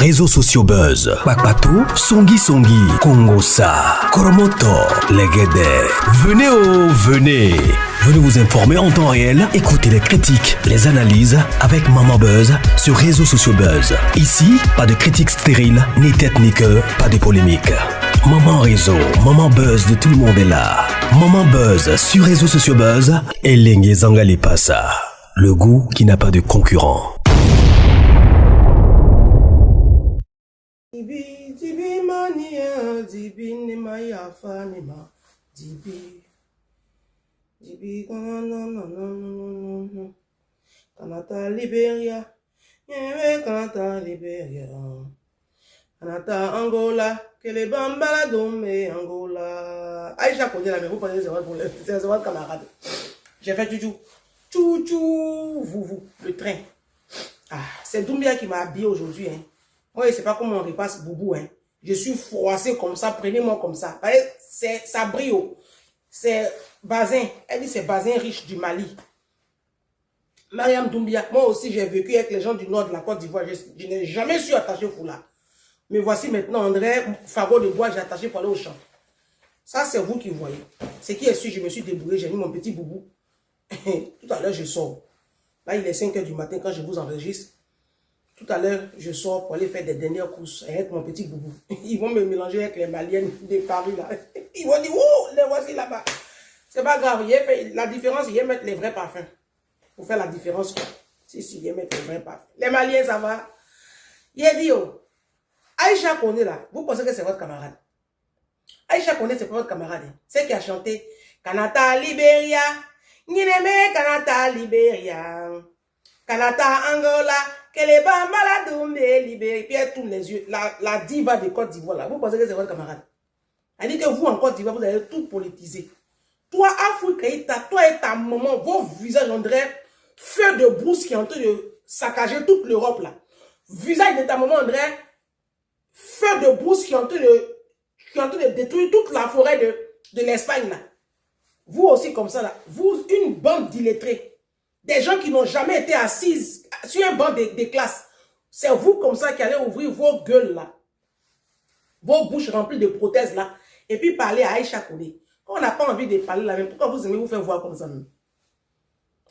réseaux sociaux buzz. Bakpatou, Songi Songi, Kongosa, Koromoto, Legede. Venez venez. Venez vous informer en temps réel. Écoutez les critiques, les analyses avec Maman Buzz sur réseaux sociaux buzz. Ici, pas de critiques stériles, ni tête ni queue, pas de polémique. Maman réseau, Maman Buzz de tout le monde est là. Maman Buzz sur réseaux sociaux buzz et Lengue Zangali Passa. Le goût qui n'a pas de concurrent. Dibi mania, dibi nema ya fanima, dibi non. Kanata Liberia, Kanata Liberia, Kanata Angola, que les bambala domé Angola. Aïcha connaît la même, vous prenez c'est votre camarade. J'ai fait tchou, vous, le train. Ah, c'est Doumbia qui m'a habillé aujourd'hui, hein. Oui, c'est pas comment on repasse boubou, hein. Je suis froissé comme ça, prenez-moi comme ça. C'est Sabrio. C'est Bazin. Elle dit c'est Bazin riche du Mali. Mariam Doumbia. Moi aussi, j'ai vécu avec les gens du nord de la Côte d'Ivoire. Je n'ai jamais su attacher foulard. Mais voici maintenant André Fagot de Bois, j'ai attaché pour aller au champ. Ça, c'est vous qui voyez. Ce qui est sûr, je me suis débrouillé, j'ai mis mon petit boubou. Tout à l'heure, je sors. Là, il est 5 h du matin quand je vous enregistre. Tout à l'heure, je sors pour aller faire des dernières courses avec mon petit boubou. Ils vont me mélanger avec les Maliennes de Paris, là. Ils vont dire, oh, les voici là-bas. C'est pas grave. La différence, il y a mettre les vrais parfums. Pour faire la différence, si, il y a mettre les vrais parfums. Les Maliens, ça va. Il a dit, oh, Aïcha Koné, là, vous pensez que c'est votre camarade. Aïcha Koné, c'est pas votre camarade. C'est qui a chanté Kanata Liberia, Nineme Kanata Liberia, Kanata Angola, que les bambala dombé libéré, puis elle tourne les yeux. La diva de Côte d'Ivoire, là, vous pensez que c'est votre camarade. Elle dit que vous, en Côte d'Ivoire, vous avez tout politisé. Toi, Africaïta, toi et ta maman, vos visages, on dirait feu de brousse qui est en train de saccager toute l'Europe, là. Visage de ta maman, on dirait feu de brousse qui est en train de détruire toute la forêt de l'Espagne, là. Vous aussi, comme ça, là. Vous, une bande d'illettrés. Des gens qui n'ont jamais été assis sur un banc de classe. C'est vous comme ça qui allez ouvrir vos gueules là. Vos bouches remplies de prothèses là. Et puis parler à Aïcha Koné. Quand on n'a pas envie de parler là même, pourquoi vous aimez vous faire voir comme ça même?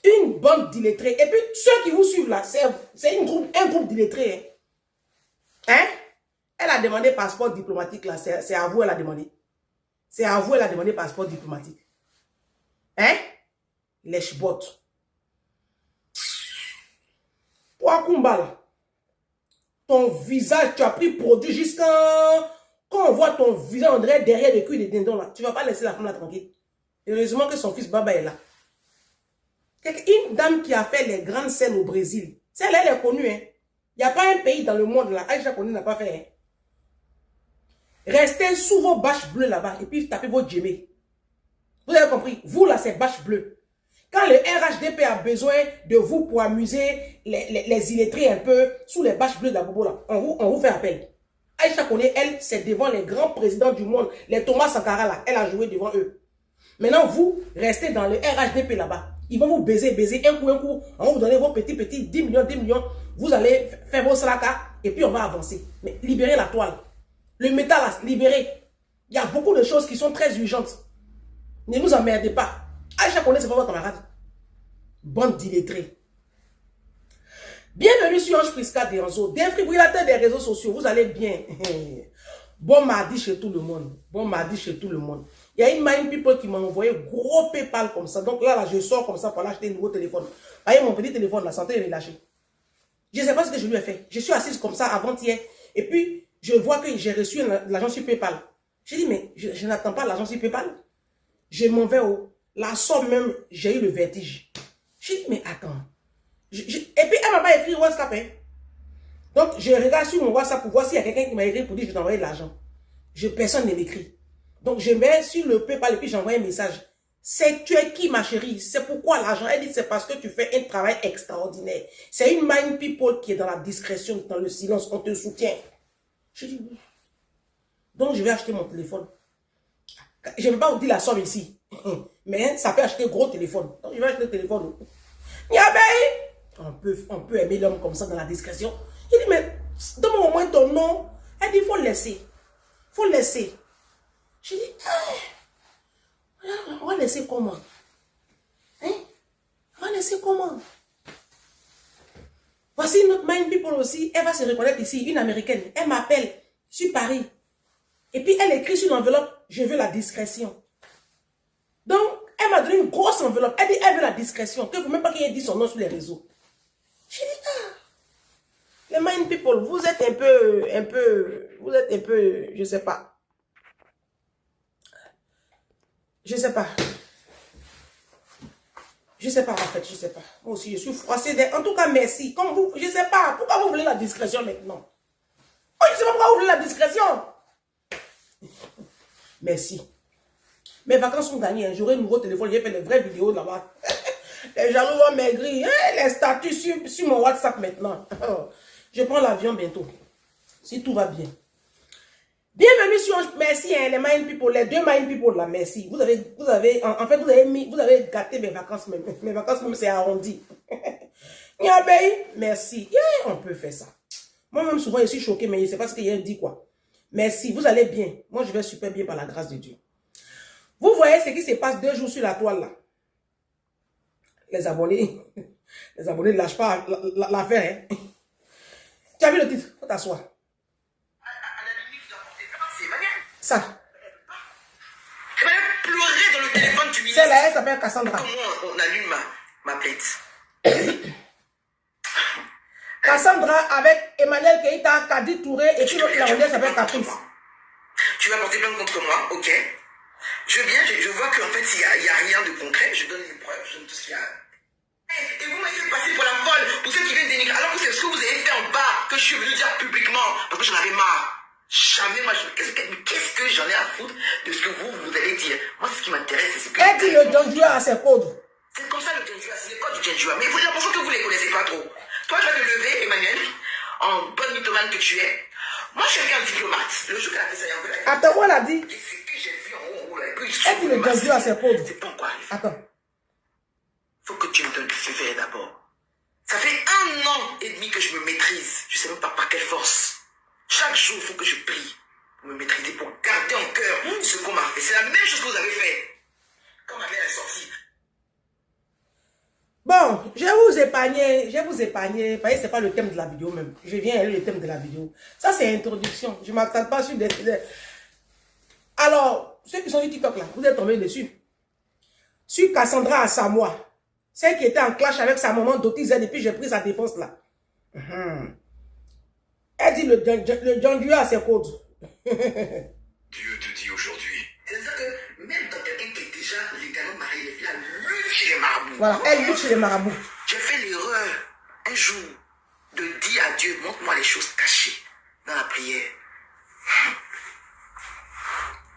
Une bande d'illettrés. Et puis ceux qui vous suivent là, c'est un groupe d'illettrés. Hein? Elle a demandé passeport diplomatique là. C'est à vous elle a demandé. C'est à vous elle a demandé passeport diplomatique. Hein? Lèche-botte. Toi, Kumbala, ton visage, tu as pris produit jusqu'à... Quand on voit ton visage, on dirait derrière le cul des dindons là. Tu ne vas pas laisser la femme là tranquille. Heureusement que son fils Baba est là. Une dame qui a fait les grandes scènes au Brésil. Celle-là, elle est connue. Hein. Il n'y a pas un pays dans le monde là. Aïcha Koné n'a pas fait. Hein. Restez sous vos bâches bleues là-bas et puis tapez vos djemés. Vous avez compris? Vous là, c'est bâches bleues. Quand le RHDP a besoin de vous pour amuser les illettrés un peu sous les bâches bleues de la bobo là, on vous fait appel. Aïcha Koné, elle, c'est devant les grands présidents du monde, les Thomas Sankara là, elle a joué devant eux. Maintenant, vous restez dans le RHDP là-bas. Ils vont vous baiser, un coup, on va vous donner vos petits 10 millions, vous allez faire vos slacas et puis on va avancer. Mais libérez la toile. Le métal là, libérez. Il y a beaucoup de choses qui sont très urgentes. Ne nous emmerdez pas. Aïcha Koné, c'est pas votre camarade. Bande d'illettrés. Bienvenue sur Ange Prisca Deranzo, défibrillateur des réseaux sociaux. Vous allez bien. Bon mardi chez tout le monde. Bon mardi chez tout le monde. Il y a une Mind People qui m'a envoyé gros PayPal comme ça. Donc là, je sors comme ça pour acheter un nouveau téléphone. Voyez mon petit téléphone, la santé est relâchée. Je ne sais pas ce que je lui ai fait. Je suis assise comme ça avant-hier. Et puis, je vois que j'ai reçu l'argent sur PayPal. J'ai dit, mais je n'attends pas l'argent sur PayPal. Je m'en vais au... La somme même, j'ai eu le vertige. J'ai dit, mais attends. Et puis, elle m'a pas écrit WhatsApp. Hein. Donc, je regarde sur mon WhatsApp pour voir s'il y a quelqu'un qui m'a écrit pour dire, je vais t'envoyer de l'argent. Personne ne m'écrit. Donc, je vais sur le PayPal et puis j'envoie un message. C'est tu es qui, ma chérie? C'est pourquoi l'argent? Elle dit, c'est parce que tu fais un travail extraordinaire. C'est une Mind People qui est dans la discrétion, dans le silence. On te soutient. Je dis, oui. Donc, je vais acheter mon téléphone. Je ne vais pas vous dire la somme ici. Mais ça peut acheter gros téléphone. Donc, je vais acheter le téléphone. On peut aimer l'homme comme ça dans la discrétion. Il dit, mais donne-moi au moins ton nom. Elle dit, il faut laisser. Il faut laisser. Je dis, on va laisser comment? Hein? On va laisser comment? Voici notre Mind People aussi. Elle va se reconnaître ici, une américaine. Elle m'appelle sur Paris. Et puis elle écrit sur l'enveloppe, je veux la discrétion. Donc, elle m'a donné une grosse enveloppe. Elle dit, elle veut la discrétion. Que vous même pas qu'elle ait dit son nom sur les réseaux. Je dis, les Mind People, vous êtes un peu, je sais pas. Je sais pas. Je sais pas en fait, je sais pas. Moi aussi, je suis froissée. En tout cas, merci. Comme vous, je sais pas. Pourquoi vous voulez la discrétion maintenant? Oh, je sais pas pourquoi vous voulez la discrétion. Merci. Mes vacances sont gagnées. Hein. J'aurai un nouveau téléphone. J'ai fait les vraies vidéos là-bas. Les jaloux vont maigrir. Hein? Les statuts sur mon WhatsApp maintenant. Je prends l'avion bientôt. Si tout va bien. Bienvenue sur merci hein, les Mind People, les deux Mind People là, merci. Vous avez vous avez gâté mes vacances même. Mes vacances même c'est arrondi. Merci. Yeah, on peut faire ça. Moi-même souvent je suis choqué, mais je ne sais pas ce qu'il y a dit quoi. Merci, vous allez bien. Moi je vais super bien par la grâce de Dieu. Vous voyez ce qui se passe 2 jours sur la toile là. Les abonnés ne lâchent pas l'affaire. Hein. Tu as vu le titre? Faut t'asseoir. Ça. Je vais pleurer dans le téléphone, tu c'est là, elle s'appelle Cassandra. Comment on allume ma plainte? Cassandra avec Emmanuel Keïta, Kadi Touré et puis l'autre la s'appelle Caprice. Tu vas porter plainte contre moi, ok? Je viens, je vois qu'en fait, il n'y a rien de concret. Je donne les preuves, je donne tout ce qu'il y a. Et vous m'avez fait passer pour la folle, pour ceux qui viennent dénigrer. Alors que c'est ce que vous avez fait en bas, que je suis venu dire publiquement, parce que j'en avais marre. Jamais, moi, qu'est-ce que j'en ai à foutre de ce que vous allez dire? Moi, ce qui m'intéresse, c'est ce que... Elle dit le Djandjoua à ses codes. C'est comme ça le Djandjoua, c'est les codes du Djandjoua. Mais vous avez l'impression que vous ne les connaissez pas trop. Toi, tu vas te lever, Emmanuel, en bonne mythomane que tu es. Moi, je suis un diplomate. Le jour qu'elle a fait ça, il y a un peu... Attends, on l'a dit. Et c'est que j'ai vu en haut, là. Elle dit le Djandjoua à ses codes. C'est pas quoi. Attends. Faut que tu me donnes le feu d'abord. Ça fait 1 an et demi que je me maîtrise. Je sais même pas par quelle force. Chaque jour, il faut que je prie pour me maîtriser, pour garder en cœur ce qu'on m'a fait. C'est la même chose que vous avez fait. Quand ma mère est sortie. Bon, je vais vous épargner. Parce que c'est pas le thème de la vidéo même. Je viens à le thème de la vidéo. Ça, c'est introduction. Je ne m'attends pas sur des... Alors, ceux qui sont sur TikTok là, vous êtes tombés dessus. Sur Cassandra à Samoa. Celle qui était en clash avec sa maman d'autisme et puis j'ai pris sa défense là. Elle dit le Djandjoua à ses codes. Dieu te dit aujourd'hui. C'est-à-dire que même dans quelqu'un qui est déjà légalement marié, il a lutte chez les marabouts. Voilà, elle lutte chez les marabouts. J'ai fait l'erreur un jour de dire à Dieu, montre-moi les choses cachées dans la prière.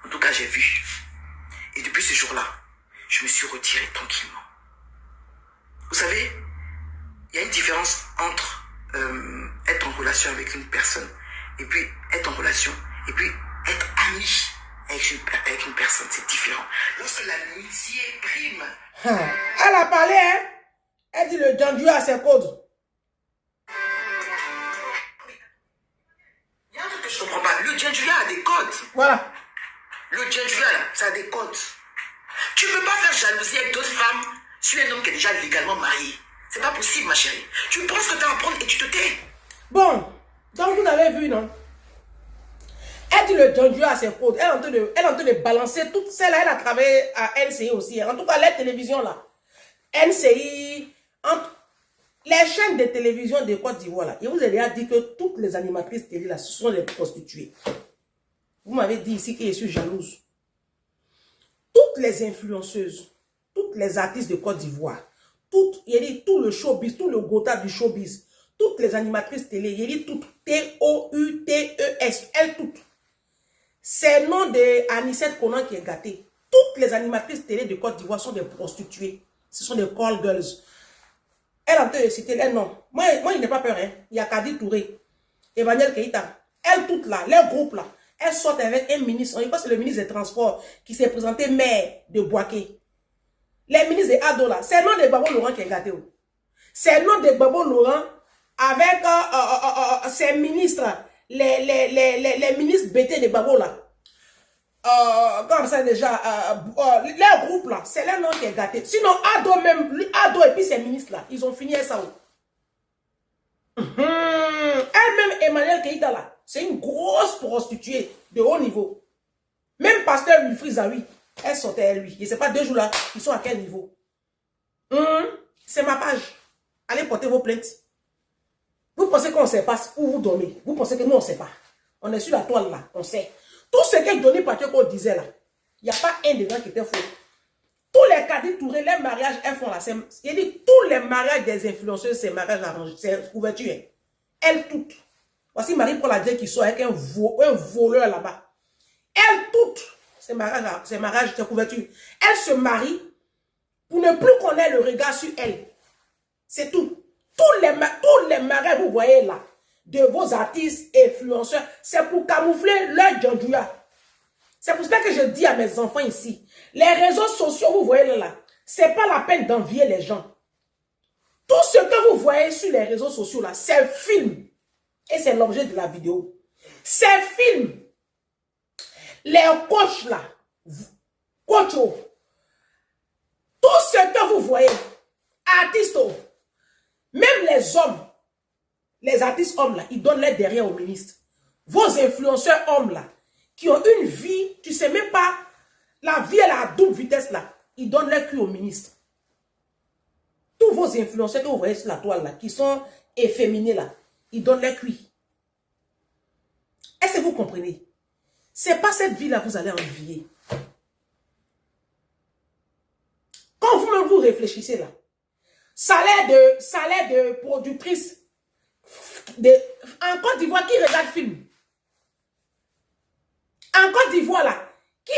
En tout cas, j'ai vu. Et depuis ce jour-là, je me suis retiré tranquillement. Vous savez, il y a une différence entre être en relation avec une personne et puis être en relation et puis être ami avec une personne. C'est différent. Lorsque l'amitié prime. Elle a parlé, hein? Elle dit le Djandjoua à ses codes. Il y a un truc que je ne comprends pas. Le Djandjoua a des codes. Voilà. Le Djandjoua, ça a des codes. Tu ne peux pas faire jalousie avec d'autres femmes sur un homme qui est déjà légalement marié. C'est pas possible, ma chérie. Tu penses que tu as à apprendre et tu te tais. Bon, donc vous avez vu, non? Elle dit le Djandjoua à ses codes. Elle est en train de balancer toutes celles-là. Elle a travaillé à NCI aussi. En tout cas, les télévisions là. NCI, les chaînes de télévision de Côte d'Ivoire là. Et vous avez déjà dit que toutes les animatrices télé là, ce sont des prostituées. Vous m'avez dit ici que je suis jalouse. Toutes les influenceuses, toutes les artistes de Côte d'Ivoire, il dit tout le showbiz, tout le gotha du showbiz, toutes les animatrices télé, il dit toutes, T-O-U-T-E-S, elles toutes. C'est le nom de Anissette Conan qui est gâté. Toutes les animatrices télé de Côte d'Ivoire sont des prostituées. Ce sont des call girls. Elle en train de citer les noms. Moi il n'ai pas peur. Hein. Il y a Kadi Touré, Emmanuel Keïta. Elles toutes là, les groupes là, elles sortent avec un ministre. Je pense que c'est le ministre des Transports qui s'est présenté maire de Boaké. Les ministres de Ado là, c'est le nom de Babo Laurent qui est gâté. C'est le nom de Babo Laurent avec ses ministres, les ministres BT de Babo là. Comme ça déjà, leur groupe là, c'est leur nom qui est gâté. Sinon, Ado même, Ado et puis ses ministres là, ils ont fini ça. Elle-même, Emmanuel Keïta là, c'est une grosse prostituée de haut niveau. Même pasteur Wilfried Zawi, elle sortait à lui. Je ne sais pas, 2 jours là, ils sont à quel niveau? C'est ma page. Allez porter vos plaintes. Vous pensez qu'on ne sait pas où vous dormez. Vous pensez que nous, on ne sait pas. On est sur la toile là, on sait. Tout ce que Denis Pacheco disait là, il n'y a pas un dedans qui était faux. Tous les Kadi Touré, les mariages, elles font là. Il dit tous les mariages des influenceuses, c'est mariage arrangé, c'est couverture. Elles toutes. Voici Marie Paul Adjé qui sort avec un voleur là-bas. Elles toutes, c'est mariage, c'est couverture. Elles se marient pour ne plus qu'on ait le regard sur elles. C'est tout. Tous les mariages, vous voyez là, de vos artistes, influenceurs, c'est pour camoufler leur djandouya. C'est pour ça que je dis à mes enfants ici, les réseaux sociaux, vous voyez là, c'est pas la peine d'envier les gens. Tout ce que vous voyez sur les réseaux sociaux là, c'est film. Et c'est l'objet de la vidéo. C'est film. Les coachs là, coachos, tout ce que vous voyez, artistes, même les hommes, les artistes hommes là, ils donnent l'aide derrière au ministre. Vos influenceurs hommes là, qui ont une vie, tu sais même pas, la vie elle est à double vitesse là, ils donnent leur cul au ministre. Tous vos influenceurs que vous voyez sur la toile là, qui sont efféminés là, ils donnent leur cuit. Est-ce que vous comprenez? C'est pas cette vie là que vous allez envier. Quand vous-même vous réfléchissez là, salaire de productrice en Côte d'Ivoire qui regarde film. En Côte d'Ivoire là, qui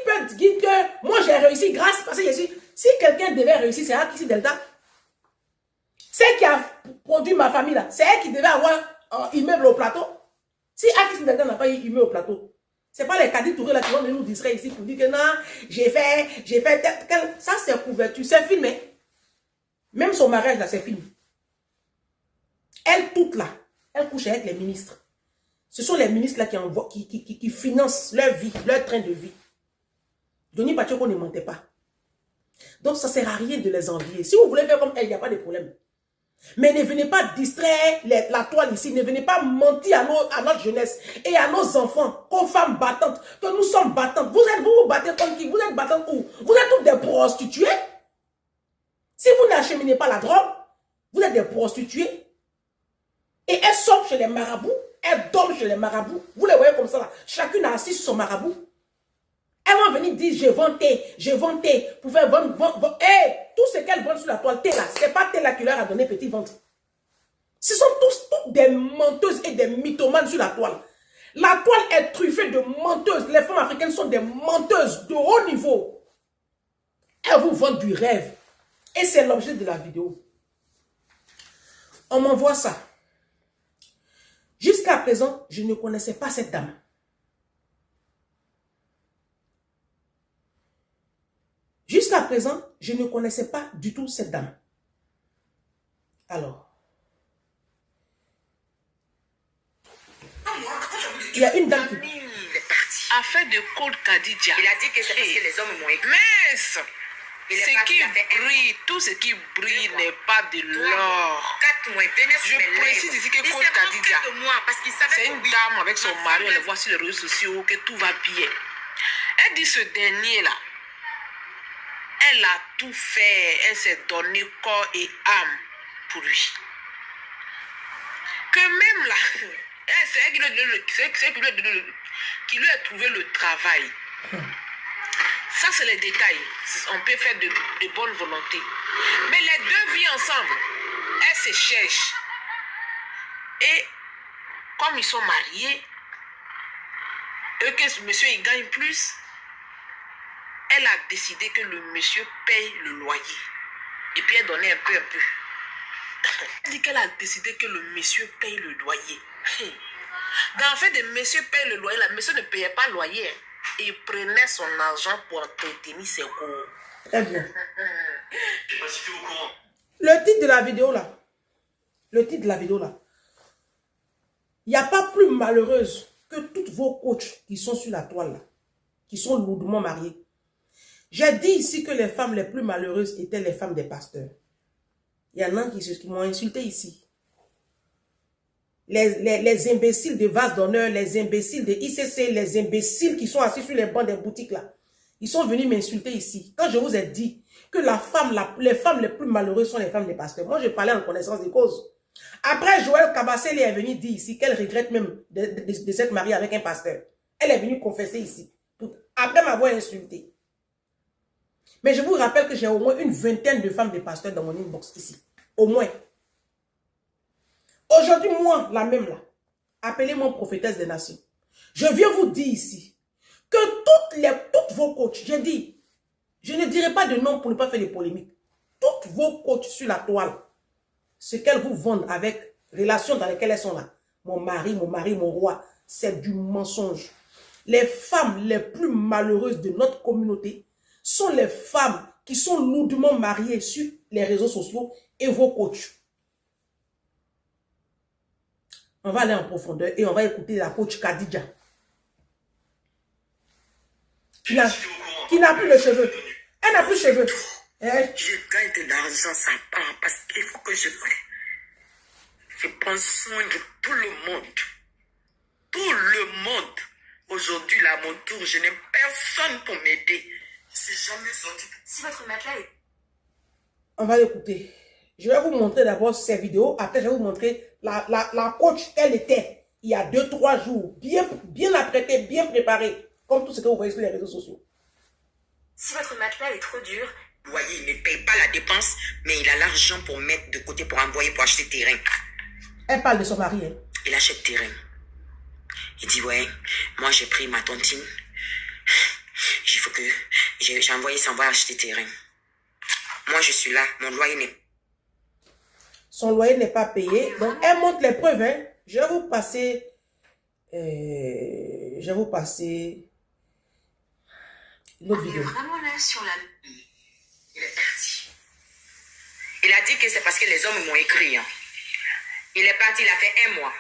peut dire que moi j'ai réussi grâce parce que je suis. Si quelqu'un devait réussir, c'est Akissi Delta. C'est qui a produit ma famille là. C'est elle qui devait avoir un immeuble au plateau. Si Akissi Delta n'a pas eu immeuble au plateau, c'est pas les Kadi Touré là qui vont nous distraire ici pour dire que non, j'ai fait tel. Ça c'est couverture, c'est filmé. Même son mariage là, c'est filmé. Elle toute là, elle couche avec les ministres. Ce sont les ministres là qui financent leur vie, leur train de vie. Denis Pacheco ne mentait pas. Donc ça ne sert à rien de les envier. Si vous voulez faire comme elle, il n'y a pas de problème. Mais ne venez pas distraire la toile ici. Ne venez pas mentir à notre jeunesse et à nos enfants, aux femmes battantes, que nous sommes battantes. Vous vous battez comme qui? Vous êtes battantes où? Vous êtes toutes des prostituées. Si vous n'acheminez pas la drogue, vous êtes des prostituées. Et elles sortent chez les marabouts. Elles dorment chez les marabouts. Vous les voyez comme ça là. Chacune a assis sur son marabout. Elles vont venir dire je vends thé pour faire vendre. Hey, tout ce qu'elles vendent sur la toile, thé là, c'est pas thé là qui leur a donné petit ventre. Ce sont toutes des menteuses et des mythomanes sur la toile. La toile est truffée de menteuses. Les femmes africaines sont des menteuses de haut niveau. Elles vous vendent du rêve. Et c'est l'objet de la vidéo. On m'envoie ça. Jusqu'à présent, je ne connaissais pas cette dame. Jusqu'à présent, je ne connaissais pas du tout cette dame. Alors, il y a une dame qui... Affaire de Cole Kadidja. Il a dit que c'est parce que les hommes m'ont écrit. Mais ce qui brille, tout ce qui brille n'est pas de l'or. 4 mois, Je précise ici que Cole Kadidja, c'est une dame avec son mari, on le voit sur les réseaux sociaux, que tout va bien. Elle dit ce dernier-là, elle a tout fait, elle s'est donné corps et âme pour lui. Que même là, c'est elle qui lui a trouvé le travail. Ça, c'est les détails. On peut faire de bonne volonté. Mais les deux vivent ensemble. Elles se cherchent. Et comme ils sont mariés, et que ce monsieur il gagne plus, elle a décidé que le monsieur paye le loyer. Et puis elle donnait un peu. Elle dit qu'elle a décidé que le monsieur paye le loyer. Dans le fait de monsieur paye le loyer, le monsieur ne payait pas le loyer. Il prenait son argent pour entretenir ses cours. Très bien. Je sais pas si tu es au courant. Le titre de la vidéo là, Le titre de la vidéo là. Il n'y a pas plus malheureuse que toutes vos coachs qui sont sur la toile là, qui sont lourdement mariés. J'ai dit ici que les femmes les plus malheureuses étaient les femmes des pasteurs. Il y en a qui m'ont insulté ici. Les imbéciles de Vase d'honneur, les imbéciles de ICC, les imbéciles qui sont assis sur les bancs des boutiques là. Ils sont venus m'insulter ici. Quand je vous ai dit que les femmes les plus malheureuses sont les femmes des pasteurs. Moi, je parlais en connaissance des causes. Après, Joël Kabassel est venue dire ici qu'elle regrette même de s'être mariée avec un pasteur. Elle est venue confesser ici. Après m'avoir insulté. Mais je vous rappelle que j'ai au moins une vingtaine de femmes de pasteurs dans mon inbox ici. Au moins. Aujourd'hui, moi, la même là, appelez-moi prophétesse des nations. Je viens vous dire ici que toutes vos coachs, j'ai dit, je ne dirai pas de nom pour ne pas faire de polémique. Toutes vos coachs sur la toile, ce qu'elles vous vendent avec relations dans lesquelles elles sont là. Mon mari, mon roi, c'est du mensonge. Les femmes les plus malheureuses de notre communauté sont les femmes qui sont lourdement mariées sur les réseaux sociaux et vos coachs. On va aller en profondeur et on va écouter la coach Khadija. Qui n'a plus de cheveux. Elle n'a plus de cheveux. Je gagne de l'argent, ça part parce qu'il faut que je fasse. Je prends soin de tout le monde. Tout le monde. Aujourd'hui, là, à mon tour, je n'ai personne pour m'aider. Je ne suis jamais sorti. Si votre matelas est... On va l'écouter. Je vais vous montrer d'abord ces vidéos. Après, je vais vous montrer la coach qu'elle était il y a 2-3 jours. Bien apprêtée, bien préparée. Comme tout ce que vous voyez sur les réseaux sociaux. Si votre matelas est trop dur... Vous voyez, il ne paye pas la dépense, mais il a l'argent pour mettre de côté pour envoyer pour acheter terrain. Elle parle de son mari. Hein. Il achète terrain. Il dit, ouais, moi j'ai pris ma tontine. Il faut que... J'ai envoyé ça, on va acheter terrain. Moi je suis là, mon loyer n'est... Son loyer n'est pas payé. Donc elle montre les preuves. Hein. Je vais vous passer... je vais vous passer... l'autre vidéo. Vraiment là sur la... Il est parti. Il a dit que c'est parce que les hommes m'ont écrit. Hein. Il est parti, il a fait 1 mois,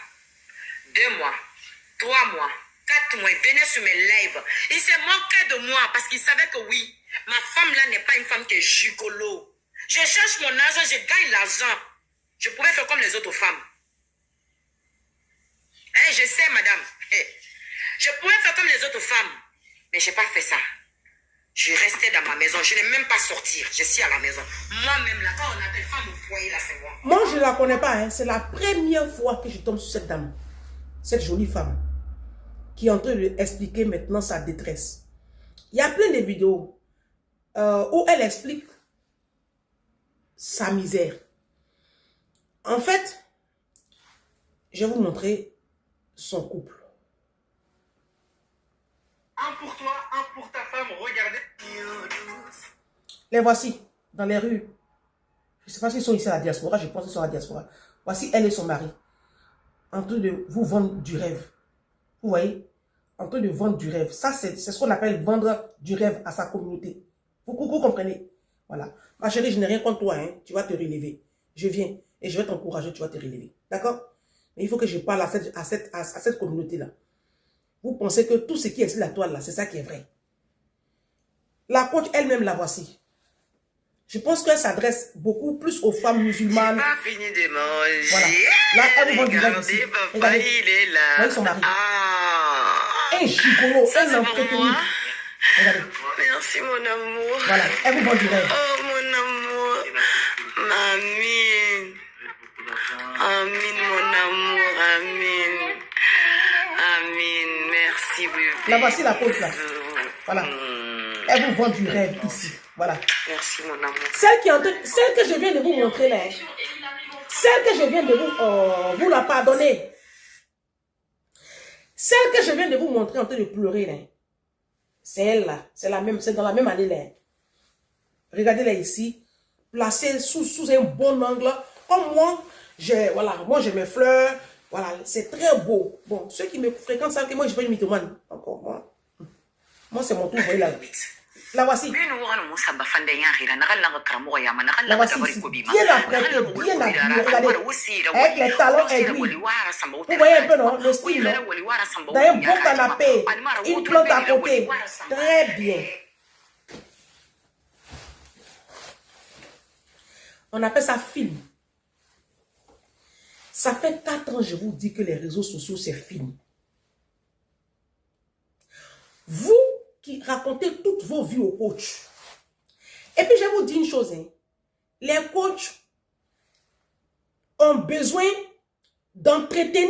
2 mois, 3 mois, 4 mois. Il venait sur mes lives. Il s'est moqué de moi parce qu'il savait que oui, ma femme là n'est pas une femme qui est gigolo. Je cherche mon argent, je gagne l'argent. Je pouvais faire comme les autres femmes. Hein, je sais, madame. Je pouvais faire comme les autres femmes. Mais je n'ai pas fait ça. Je restais dans ma maison. Je n'ai même pas sorti. Je suis à la maison. Moi-même, là, quand on appelle femme au foyer, là, c'est moi. Moi, je ne la connais pas. Hein. C'est la première fois que je tombe sur cette dame. Cette jolie femme. Qui est en train d'expliquer maintenant sa détresse. Il y a plein de vidéos où elle explique sa misère. En fait, je vais vous montrer son couple. Un pour toi, un pour ta femme, regardez. Les voici, dans les rues. Je ne sais pas s'ils sont ici à la diaspora, je pense qu'ils sont à la diaspora. Voici elle et son mari. En train de vous vendre du rêve. Vous voyez? En train de vendre du rêve. Ça, c'est ce qu'on appelle vendre du rêve à sa communauté. Vous comprenez? Voilà. Ma chérie, je n'ai rien contre toi, hein. Tu vas te relever. Je viens et je vais t'encourager, tu vas te relever. D'accord? Mais il faut que je parle à cette communauté-là. Vous pensez que tout ce qui est sur la toile là, c'est ça qui est vrai. La coach elle-même, la voici. Je pense qu'elle s'adresse beaucoup plus aux femmes musulmanes. Pas fini de manger. Voilà. Là, elle vous vend du rêve ici. Papa, Regardez. il est là. Voyez son mari. Ah. Un gigolo, Ça, un c'est pour entretenu. moi. Regardez. Merci, mon amour. Voilà, elle vous vend du rêve. Oh, mon amour. Amine. Amine, mon amour. Amine. Amine. Merci, bébé. La voici la coach là. Voilà. Elle vous vend du rêve ici. Voilà. Merci, mon amour. Celle que je viens de vous montrer là. Celle que je viens de vous la pardonner. Celle que je viens de vous montrer en train de pleurer là. C'est elle là. C'est dans la même année là. Regardez-la ici. Placée sous un bon angle. Comme moi, moi j'ai mes fleurs. Voilà, c'est très beau. Bon, ceux qui me fréquentent savent que moi je suis pas une mythomane. Encore moi. Moi c'est mon tour, vous voyez là. La voici. La voici ici. Bien apprêtée, bien habillée. Regardez. Avec les talons aiguilles. Vous voyez un peu, non? Le style, non? Dans un beau canapé. Une plante à côté. Très bien. On appelle ça film. Ça fait 4 ans, je vous dis que les réseaux sociaux, c'est film. Vous qui racontez toutes vos vies aux coachs. Et puis, je vous dis une chose. Hein. Les coachs ont besoin d'entretenir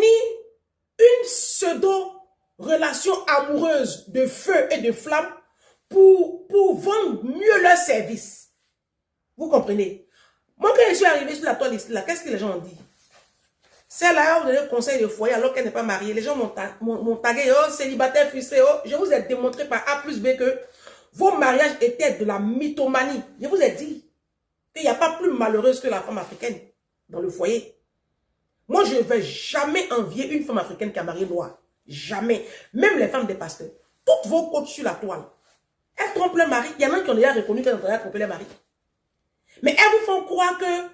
une pseudo-relation amoureuse de feu et de flamme pour vendre mieux leurs services. Vous comprenez? Moi, quand je suis arrivé sur la toile ici, qu'est-ce que les gens ont dit? Celle-là, vous donnez conseil de foyer alors qu'elle n'est pas mariée. Les gens m'ont tagué, oh, célibataire frustré, oh. Je vous ai démontré par A plus B que vos mariages étaient de la mythomanie. Je vous ai dit qu'il n'y a pas plus malheureuse que la femme africaine dans le foyer. Moi, je ne vais jamais envier une femme africaine qui a marié noir. Jamais. Même les femmes des pasteurs. Toutes vos coachs sur la toile. Elles trompent leur mari. Il y en a qui ont déjà reconnu qu'elles ont déjà trompé leur mari. Mais elles vous font croire que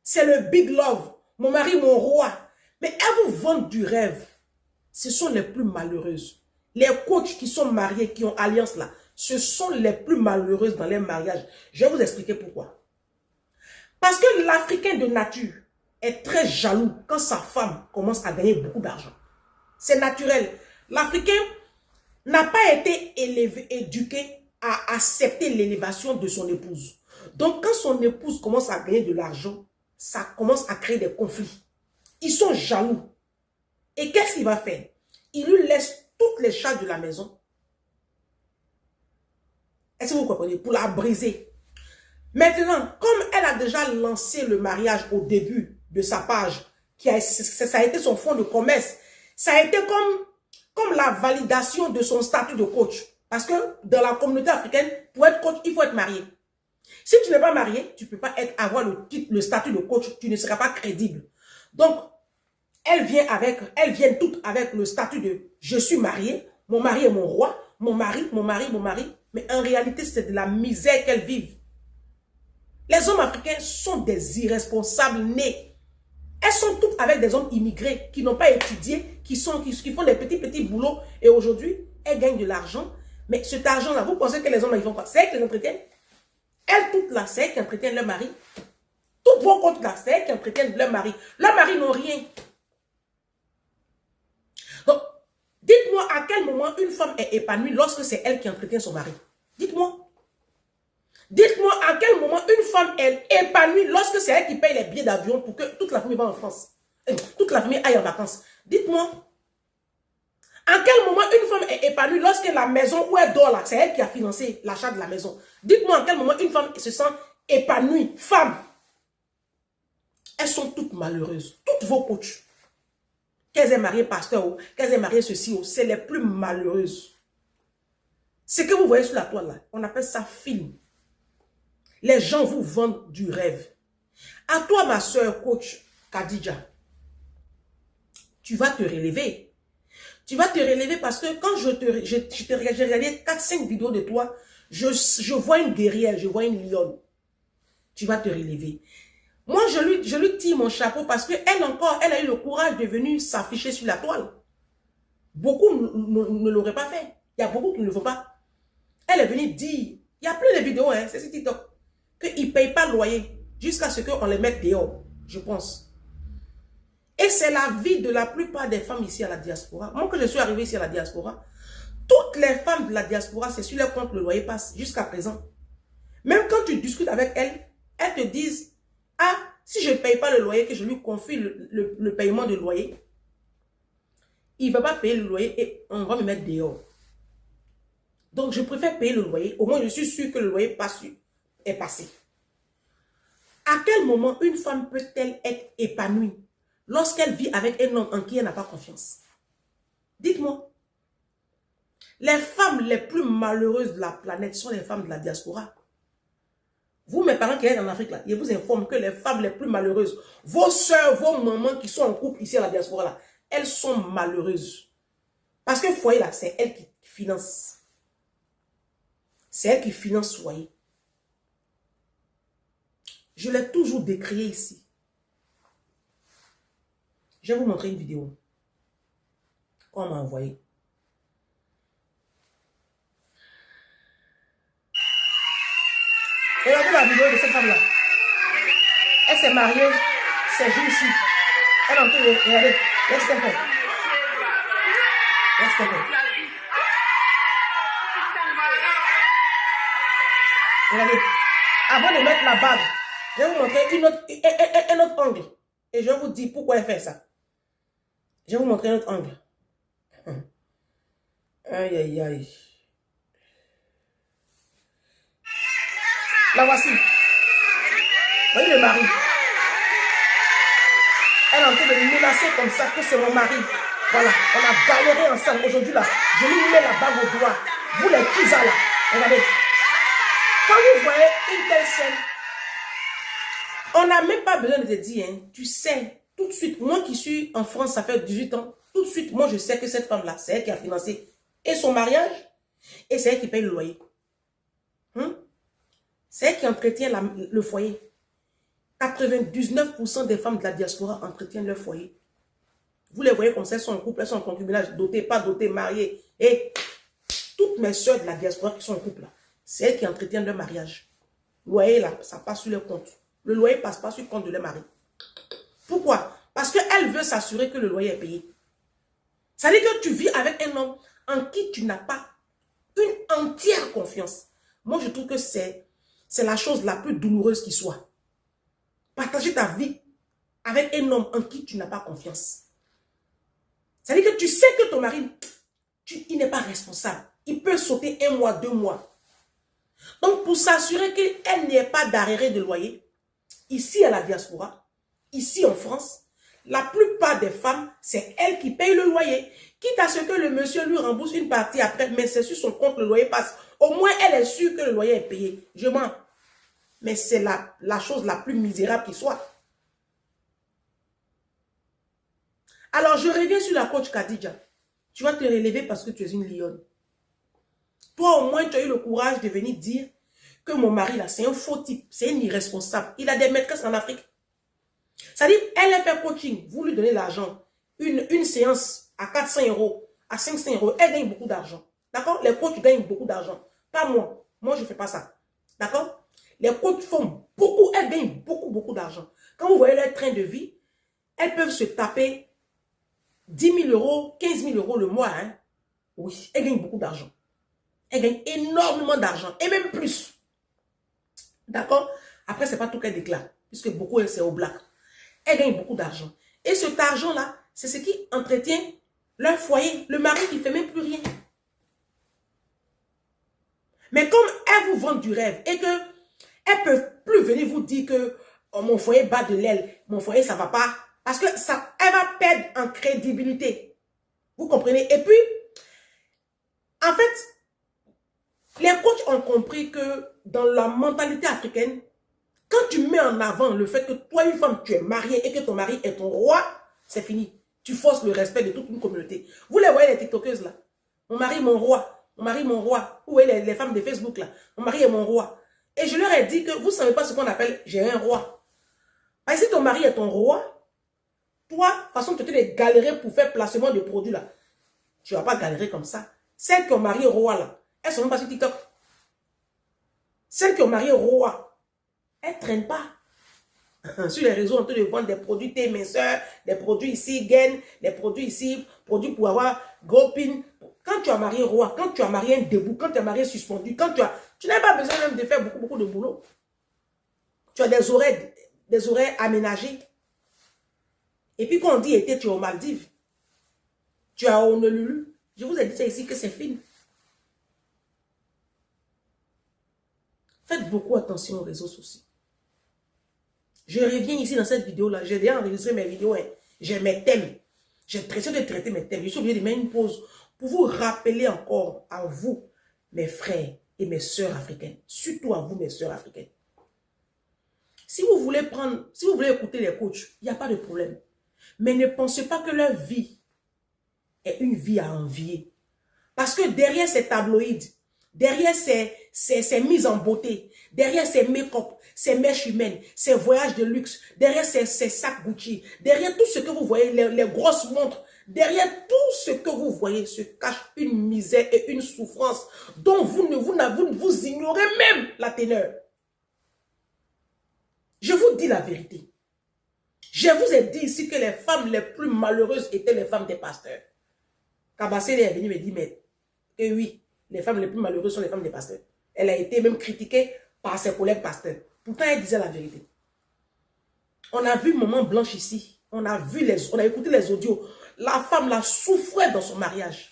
c'est le big love. Mon mari, mon roi. Mais elles vous vendent du rêve. Ce sont les plus malheureuses. Les coachs qui sont mariés, qui ont alliance là, ce sont les plus malheureuses dans les mariages. Je vais vous expliquer pourquoi. Parce que l'Africain de nature est très jaloux quand sa femme commence à gagner beaucoup d'argent. C'est naturel. L'Africain n'a pas été éduqué à accepter l'élévation de son épouse. Donc, quand son épouse commence à gagner de l'argent, ça commence à créer des conflits. Ils sont jaloux. Et qu'est-ce qu'il va faire? Il lui laisse toutes les charges de la maison. Est-ce que vous comprenez? Pour la briser. Maintenant, comme elle a déjà lancé le mariage au début de sa page, ça a été son fonds de commerce, ça a été comme la validation de son statut de coach. Parce que dans la communauté africaine, pour être coach, il faut être marié. Si tu n'es pas marié, tu ne peux pas avoir le statut de coach, tu ne seras pas crédible. Donc, elles viennent toutes avec le statut de « je suis mariée, mon mari est mon roi, mon mari. » Mais en réalité, c'est de la misère qu'elles vivent. Les hommes africains sont des irresponsables nés. Elles sont toutes avec des hommes immigrés qui n'ont pas étudié, qui font des petits boulots. Et aujourd'hui, elles gagnent de l'argent. Mais cet argent-là, vous pensez que les hommes, ils font quoi? C'est elles qui l'entretiennent. Elles toutes là, c'est elles qui entretiennent leur mari. Toutes vos comptes là, c'est elles qui entretiennent leur mari. Leurs maris n'ont rien. Donc, dites-moi à quel moment une femme est épanouie lorsque c'est elle qui entretient son mari. Dites-moi. Dites-moi à quel moment une femme est épanouie lorsque c'est elle qui paye les billets d'avion pour que toute la famille va en France. Toute la famille aille en vacances. Dites-moi. À quel moment une femme est épanouie lorsque la maison où elle dort là, c'est elle qui a financé l'achat de la maison. Dites-moi à quel moment une femme se sent épanouie. Femme. Elles sont toutes malheureuses. Toutes vos coachs. Qu'elles aient marié pasteur, qu'elles aient marié ceci, c'est les plus malheureuses. Ce que vous voyez sur la toile là, on appelle ça film. Les gens vous vendent du rêve. À toi, ma soeur coach Khadija, tu vas te relever. Tu vas te relever parce que quand j'ai regardé 4-5 vidéos de toi, je vois une guerrière, je vois une lionne. Tu vas te relever. Moi, je lui tire mon chapeau parce qu'elle elle a eu le courage de venir s'afficher sur la toile. Beaucoup ne l'auraient pas fait. Il y a beaucoup qui ne le font pas. Elle est venue dire, il y a plein de vidéos, hein, c'est sur TikTok, qu'ils ne payent pas le loyer jusqu'à ce qu'on les mette dehors, je pense. Et c'est la vie de la plupart des femmes ici à la diaspora. Moi, quand je suis arrivée ici à la diaspora, toutes les femmes de la diaspora, c'est sur leur compte le loyer passe jusqu'à présent. Même quand tu discutes avec elles, elles te disent, ah, si je ne paye pas le loyer, que je lui confie le paiement de loyer, il ne va pas payer le loyer et on va me mettre dehors. Donc, je préfère payer le loyer. Au moins, je suis sûre que le loyer est passé. À quel moment une femme peut-elle être épanouie lorsqu'elle vit avec un homme en qui elle n'a pas confiance? Dites-moi. Les femmes les plus malheureuses de la planète sont les femmes de la diaspora. Vous, mes parents qui êtes en Afrique, là, je vous informe que les femmes les plus malheureuses, vos soeurs, vos mamans qui sont en couple ici à la diaspora, là, elles sont malheureuses. Parce que le foyer, là, c'est elles qui financent. c'est elle qui finance le foyer. Je l'ai toujours décrié ici. Je vais vous montrer une vidéo qu'on m'a envoyée. Regardez la vidéo de cette femme-là. Elle s'est mariée ces jours-ci. Elle est en train de regarder. Qu'est-ce qu'elle fait? Qu'est-ce qu'elle fait? Regardez. Avant de mettre la bague, je vais vous montrer un autre angle. Et je vais vous dire pourquoi elle fait ça. Je vais vous montrer un autre angle. Aïe, aïe, aïe. La voici. Voyez le mari. Elle est en train de me menacer comme ça que c'est mon mari. Voilà, on a galéré ensemble. Aujourd'hui là, je lui mets la bague au doigt. Vous les cousins là, regardez. Quand vous voyez une telle scène, on n'a même pas besoin de te dire, hein, tu sais, tout de suite, moi qui suis en France, ça fait 18 ans, tout de suite, moi je sais que cette femme-là, c'est elle qui a financé et son mariage, et c'est elle qui paye le loyer. C'est elle qui entretient le foyer. 99% des femmes de la diaspora entretiennent leur foyer. Vous les voyez comme ça, elles sont en couple, elles sont en concubinage, dotées, pas dotées, mariées. Et toutes mes soeurs de la diaspora qui sont en couple, c'est elles qui entretiennent leur mariage. Le loyer, là, ça passe sur leur compte. Le loyer ne passe pas sur le compte de leur mari. Pourquoi? Parce qu'elle veut s'assurer que le loyer est payé. Ça veut dire que tu vis avec un homme en qui tu n'as pas une entière confiance. Moi, je trouve que c'est la chose la plus douloureuse qui soit. Partager ta vie avec un homme en qui tu n'as pas confiance. Ça veut dire que tu sais que ton mari, il n'est pas responsable. Il peut sauter 1 mois, 2 mois. Donc, pour s'assurer qu'elle n'ait pas d'arrêt de loyer, ici à la diaspora, ici en France, la plupart des femmes, c'est elle qui paye le loyer. Quitte à ce que le monsieur lui rembourse une partie après, mais c'est sur son compte, le loyer passe. Au moins, elle est sûre que le loyer est payé. Je mens. Mais c'est la chose la plus misérable qui soit. Alors, je reviens sur la coach Khadija. Tu vas te relever parce que tu es une lionne. Toi, au moins, tu as eu le courage de venir dire que mon mari, là, c'est un faux type. C'est un irresponsable. Il a des maîtresses en Afrique. C'est-à-dire, elle a fait coaching. Vous lui donnez l'argent. Une séance à 400 €, à 500 €. Elle gagne beaucoup d'argent. D'accord? Les coachs gagnent beaucoup d'argent. Pas moi. Moi, je ne fais pas ça. D'accord? Les coachs font beaucoup. Elles gagnent beaucoup, beaucoup d'argent. Quand vous voyez leur train de vie, elles peuvent se taper 10 000 €, 15 000 € le mois. Hein? Oui, elles gagnent beaucoup d'argent. Elles gagnent énormément d'argent. Et même plus. D'accord? Après, ce n'est pas tout qu'elles déclarent. Puisque beaucoup, c'est au black. Elles gagnent beaucoup d'argent. Et cet argent-là, c'est ce qui entretient leur foyer. Le mari qui ne fait même plus rien. Mais comme elles vous vendent du rêve et qu'elles ne peuvent plus venir vous dire que oh, mon foyer bat de l'aile, mon foyer, ça ne va pas. Parce que ça, elle va perdre en crédibilité. Vous comprenez? Et puis, en fait, les coachs ont compris que dans la mentalité africaine, quand tu mets en avant le fait que toi, une femme, tu es mariée et que ton mari est ton roi, c'est fini. Tu forces le respect de toute une communauté. Vous les voyez, les tiktokeuses là. Mon mari, mon roi. Mon mari, mon roi. Où est les femmes de Facebook là? Mon mari est mon roi. Et je leur ai dit que vous ne savez pas ce qu'on appelle j'ai un roi. Parce que si ton mari est ton roi, toi, de toute façon, tu es galérer pour faire placement de produits là. Tu ne vas pas galérer comme ça. Celles qui ont marié roi là, elles ne sont même pas sur TikTok. Celles qui ont marié roi, elles ne traînent pas. Sur les réseaux, on te vendre des produits thé minceur, des produits ici gain, des produits ici, produits pour avoir gros pin. Quand tu as marié roi, quand tu as marié un debout, quand tu as marié suspendu, tu n'as pas besoin même de faire beaucoup de boulot. Tu as des oreilles aménagées. Et puis quand on dit été, tu es aux Maldives. Tu as Honolulu. Je vous ai dit ça ici que c'est fini. Faites beaucoup attention aux réseaux sociaux. Je reviens ici dans cette vidéo-là. J'ai déjà enregistré mes vidéos. Hein. J'ai mes thèmes. J'ai traité de traiter mes thèmes. Je suis obligé de mettre une pause pour vous rappeler encore à vous, mes frères et mes sœurs africaines. Surtout à vous, mes sœurs africaines. Si vous voulez écouter les coachs, il n'y a pas de problème. Mais ne pensez pas que leur vie est une vie à envier. Parce que derrière ces tabloïds, derrière ces ses mises en beauté, derrière ses make-up, ses mèches humaines, ses voyages de luxe, derrière ses sacs Gucci, derrière tout ce que vous voyez, les grosses montres, derrière tout ce que vous voyez se cache une misère et une souffrance dont vous ignorez même la teneur. Je vous dis la vérité. Je vous ai dit ici que les femmes les plus malheureuses étaient les femmes des pasteurs. Kabassé est venu me dire, mais oui, les femmes les plus malheureuses sont les femmes des pasteurs. Elle a été même critiquée par ses collègues pasteurs. Pourtant, elle disait la vérité. On a vu Maman Blanche ici. On a écouté les audios. La femme là souffrait dans son mariage.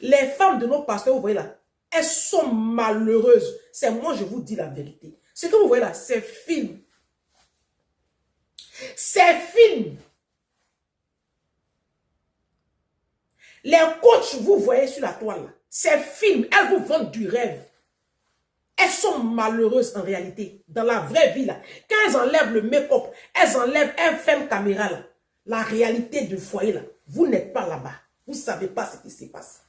Les femmes de nos pasteurs, vous voyez là, elles sont malheureuses. C'est moi, je vous dis la vérité. Ce que vous voyez là, c'est film. C'est film. Les coachs, vous voyez sur la toile là, c'est film. Elles vous vendent du rêve. Elles sont malheureuses en réalité. Dans la vraie vie là, quand elles enlèvent le make-up, elles enlèvent un film caméra là, la réalité du foyer là, vous n'êtes pas là-bas. Vous ne savez pas ce qui se passe.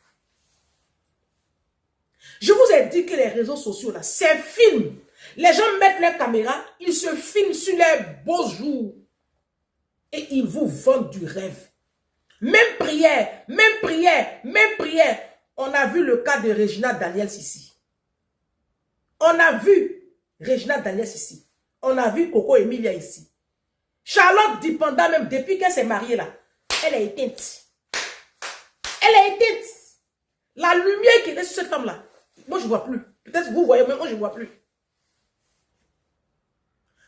Je vous ai dit que les réseaux sociaux là, c'est film. Les gens mettent leur caméra, ils se filment sur leurs beaux jours. Et ils vous vendent du rêve. Même prière, même prière, même prière. On a vu le cas de Regina Daniels ici. On a vu Regina Daniels ici. On a vu Coco Emilia ici. Charlotte Dipenda, même depuis qu'elle s'est mariée là, elle est éteinte. Elle est éteinte. La lumière qui est sur cette femme là, moi je ne vois plus. Peut-être que vous voyez, mais moi je ne vois plus.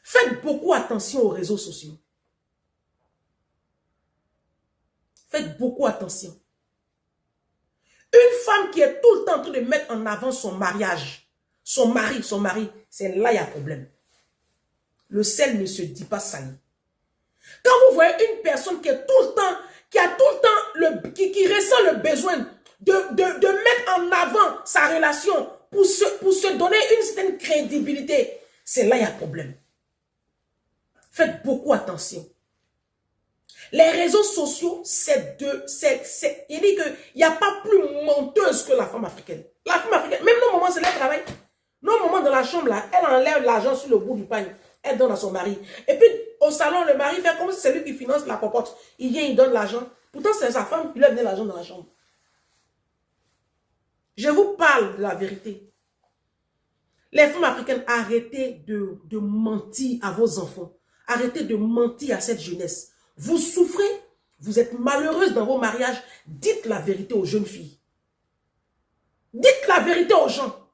Faites beaucoup attention aux réseaux sociaux. Faites beaucoup attention. Une femme qui est tout le temps en train de mettre en avant son mariage, son mari, c'est là il y a un problème. Le sel ne se dit pas sali. Quand vous voyez une personne qui est tout le temps, qui ressent le besoin de mettre en avant sa relation pour se donner une certaine crédibilité, c'est là il y a un problème. Faites beaucoup attention. Les réseaux sociaux, il dit qu'il n'y a pas plus menteuse que la femme africaine. La femme africaine, même nos moments, c'est leur travail. Nos moments dans la chambre, là, elle enlève l'argent sur le bout du pagne. Elle donne à son mari. Et puis, au salon, le mari fait comme si c'est lui qui finance la popote. Il vient, il donne l'argent. Pourtant, c'est sa femme qui lui a donné l'argent dans la chambre. Je vous parle de la vérité. Les femmes africaines, arrêtez de mentir à vos enfants. Arrêtez de mentir à cette jeunesse. Vous souffrez, vous êtes malheureuse dans vos mariages. Dites la vérité aux jeunes filles. Dites la vérité aux gens.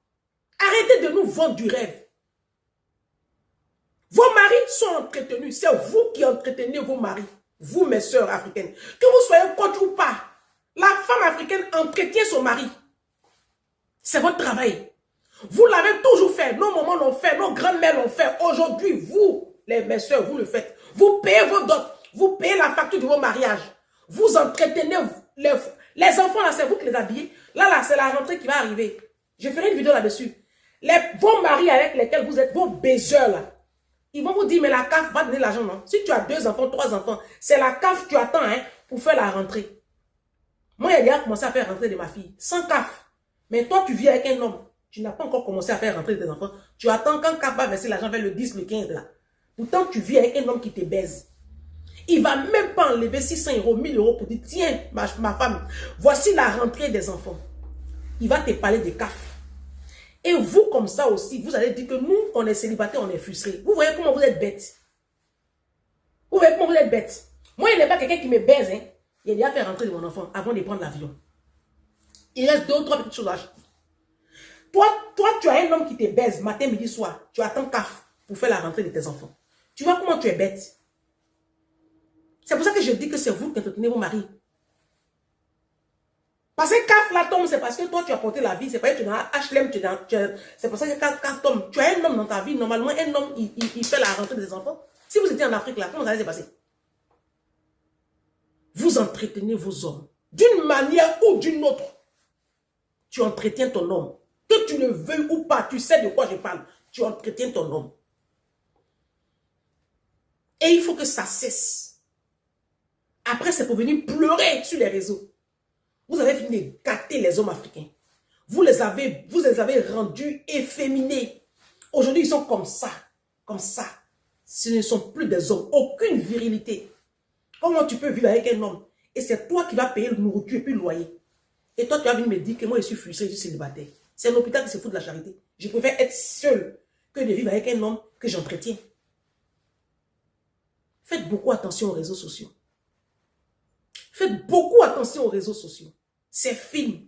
Arrêtez de nous vendre du rêve. Vos maris sont entretenus. C'est vous qui entretenez vos maris. Vous, mes sœurs africaines. Que vous soyez coach ou pas, la femme africaine entretient son mari. C'est votre travail. Vous l'avez toujours fait. Nos mamans l'ont fait. Nos grands-mères l'ont fait. Aujourd'hui, vous, mes sœurs, vous le faites. Vous payez vos dots. Vous payez la facture de vos mariages. Vous entretenez les enfants, là, c'est vous qui les habillez. Là, c'est la rentrée qui va arriver. Je ferai une vidéo là-dessus. Vos maris avec lesquels vous êtes, vos baiseurs, là, ils vont vous dire, mais la CAF va donner l'argent, non? Si tu as 2 enfants, 3 enfants, c'est la CAF que tu attends, hein, pour faire la rentrée. Moi, j'ai déjà commencé à faire rentrer de ma fille, sans CAF. Mais toi, tu vis avec un homme. Tu n'as pas encore commencé à faire rentrer tes enfants. Tu attends quand CAF va verser l'argent vers le 10, le 15, là. Pourtant, tu vis avec un homme qui te baise. Il ne va même pas enlever 600 €, 1000 € pour dire, tiens, ma femme, voici la rentrée des enfants. Il va te parler de CAF. Et vous, comme ça aussi, vous allez dire que nous, on est célibataires, on est frustrés. Vous voyez comment vous êtes bêtes. Vous voyez comment vous êtes bêtes. Moi, il n'y a pas quelqu'un qui me baise. Hein. Il a déjà fait rentrer de mon enfant avant de prendre l'avion. Il reste 2 ou 3 petites choses à acheter. Toi, tu as un homme qui te baise matin, midi, soir. Tu attends CAF pour faire la rentrée de tes enfants. Tu vois comment tu es bête. C'est pour ça que je dis que c'est vous qui entretenez vos maris. Parce que CAF là tombe, c'est parce que toi tu as porté la vie. C'est pas que tu es dans HLM, c'est pour ça que CAF tombe. Tu as un homme dans ta vie. Normalement, un homme, il fait la rentrée des enfants. Si vous étiez en Afrique là, comment ça allait se passer? Vous entretenez vos hommes. D'une manière ou d'une autre. Tu entretiens ton homme. Que tu le veuilles ou pas, tu sais de quoi je parle. Tu entretiens ton homme. Et il faut que ça cesse. Après, c'est pour venir pleurer sur les réseaux. Vous avez fini de gâter les hommes africains. Vous les avez rendus efféminés. Aujourd'hui, ils sont comme ça. Comme ça. Ce ne sont plus des hommes. Aucune virilité. Comment tu peux vivre avec un homme? Et c'est toi qui vas payer le nourriture et puis le loyer. Et toi, tu vas venir me dire que moi, je suis frustré, je suis célibataire. C'est un hôpital qui se fout de la charité. Je préfère être seul que de vivre avec un homme que j'entretiens. Faites beaucoup attention aux réseaux sociaux. Faites beaucoup attention aux réseaux sociaux. C'est film.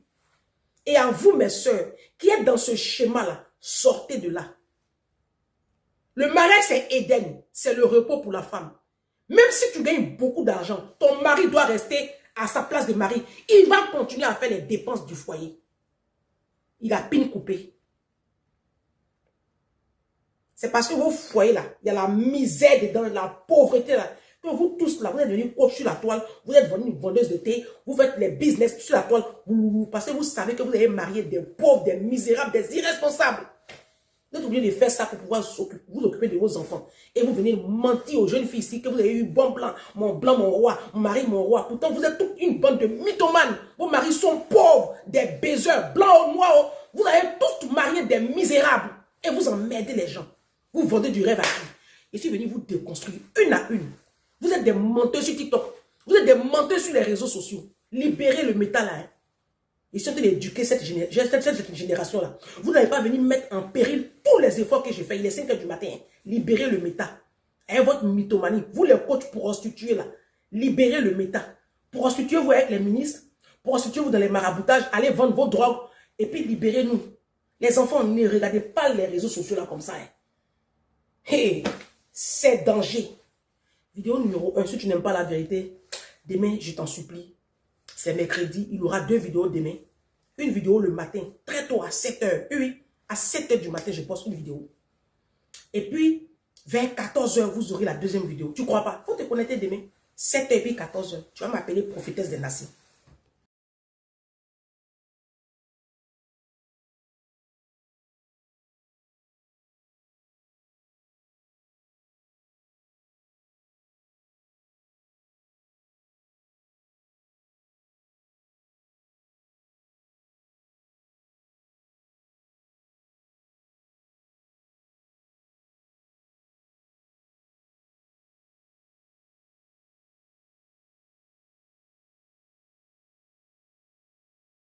Et à vous, mes soeurs, qui êtes dans ce schéma-là, sortez de là. Le mariage, c'est Éden. C'est le repos pour la femme. Même si tu gagnes beaucoup d'argent, ton mari doit rester à sa place de mari. Il va continuer à faire les dépenses du foyer. Il a pine coupée. C'est parce que vos foyers là, il y a la misère dedans, la pauvreté là. Que vous tous là, vous êtes venus coach sur la toile, vous êtes venus une vendeuse de thé, vous faites les business sur la toile, parce que vous savez que vous avez marié des pauvres, des misérables, des irresponsables. Vous êtes obligé de faire ça pour pouvoir vous occuper de vos enfants. Et vous venez mentir aux jeunes filles ici que vous avez eu blanc, mon roi, mon mari, mon roi. Pourtant, vous êtes toute une bande de mythomanes. Vos maris sont pauvres, des baiseurs, blancs ou noirs. Vous avez tous marié des misérables. Et vous emmerdez les gens. Vous vendez du rêve à qui? Je suis venu vous déconstruire une à une. Vous êtes des menteurs sur TikTok. Vous êtes des menteurs sur les réseaux sociaux. Libérez le métal là. Hein. Ils sont en train d'éduquer cette génération-là. Vous n'avez pas venu mettre en péril tous les efforts que j'ai fait. Il est 5 h du matin. Hein. Libérez le métal. Et votre mythomanie. Vous les coachs prostitués là. Libérez le métal. Prostituez-vous avec les ministres. Prostituez-vous dans les maraboutages. Allez vendre vos drogues. Et puis libérez-nous. Les enfants, ne regardez pas les réseaux sociaux là comme ça. Hein. Hey, c'est danger. Vidéo numéro 1, si tu n'aimes pas la vérité, demain, je t'en supplie. C'est mercredi, il y aura 2 vidéos demain. Une vidéo le matin, très tôt à 7 h. Oui, à 7 h du matin, je poste une vidéo. Et puis, vers 14 h, vous aurez la deuxième vidéo. Tu crois pas? Faut te connecter demain. 7 h et puis 14 h. Tu vas m'appeler prophétesse des nations.